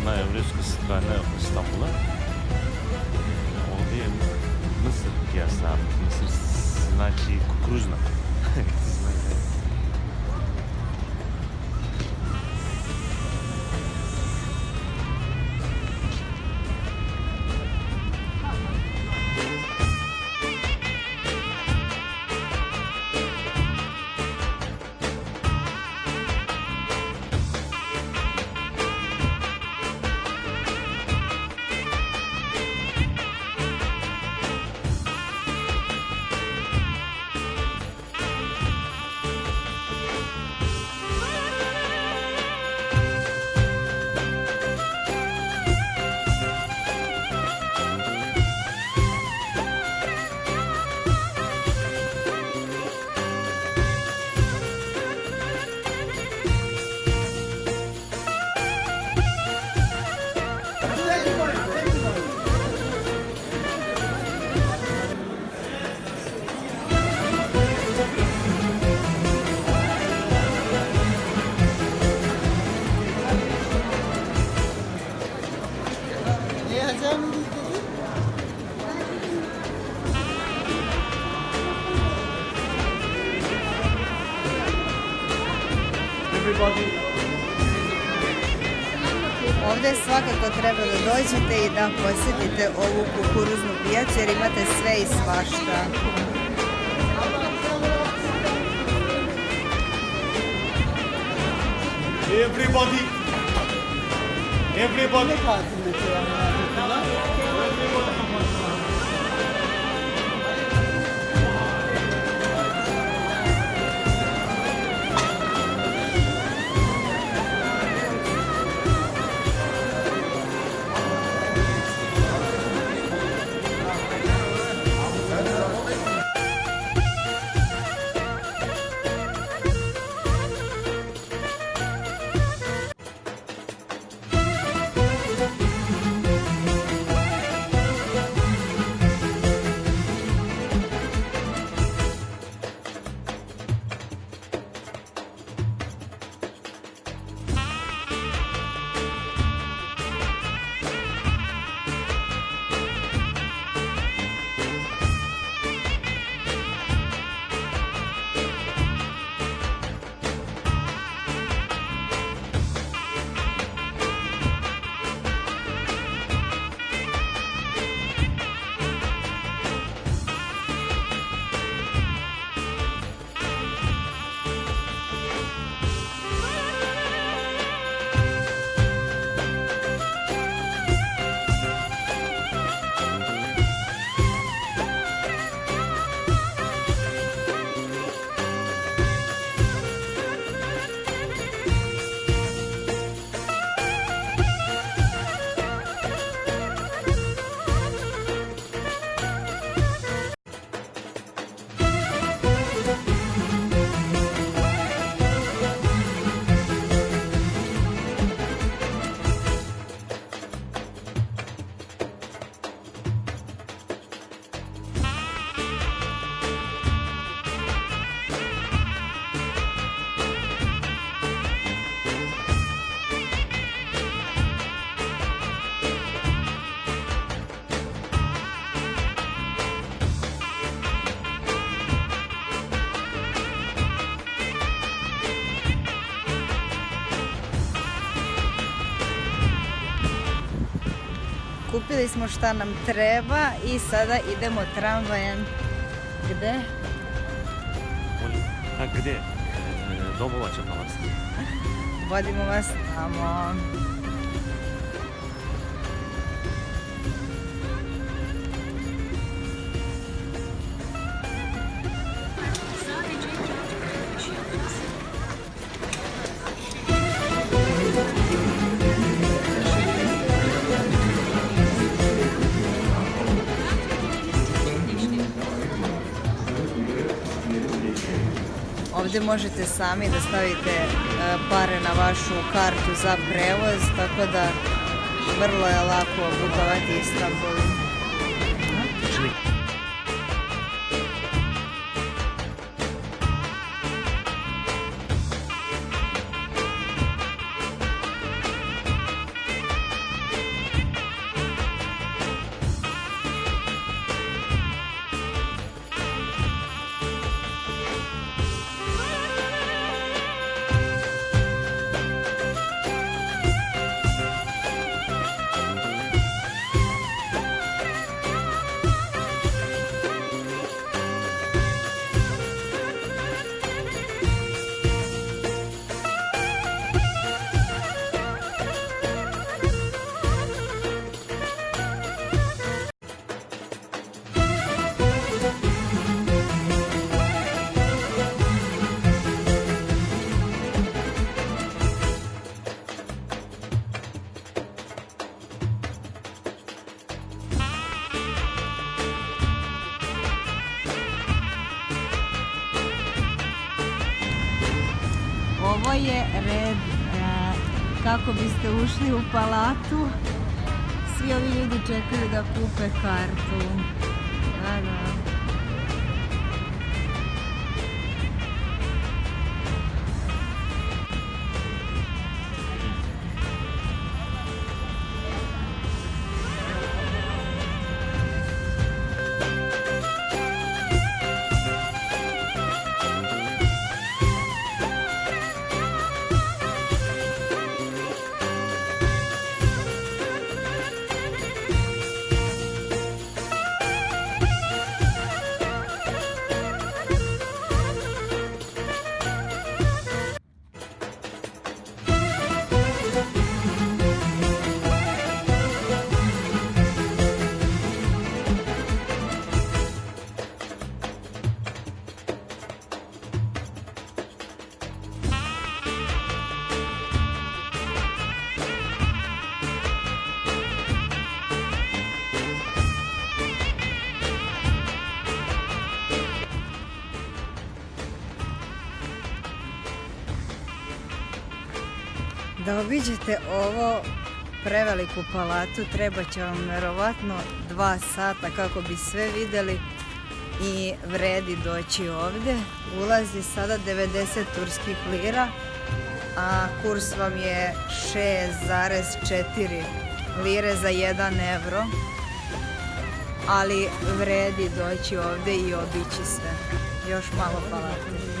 na evropska strana İstanbul'a. Ovdje je Mısır piyasa. Mısır znači kukuruzna. Ovdje svakako treba da dođete i da posjetite ovu kukuruznu pijacu jer imate sve i svašta. Everybody. Kupili smo šta nam treba i sada idemo tramvajem. Gde? A gdje? Dobovača palas. Vodimo vas tamo. Ovdje možete sami da stavite pare na vašu kartu za prevoz, tako da vrlo je lako putovati Istanbulom. ovo je red kako biste ušli u palatu. Svi ovi ljudi čekaju da kupe kartu. Da, da. Da obiđete ovo preveliku palatu treba će vam vjerovatno 2 sata kako bi sve vidjeli i vredi doći ovdje. Ulazi sada 90 turskih lira, a kurs vam je 6,4 lire za 1 euro. Ali vredi doći ovdje i obići sve. Još malo palate.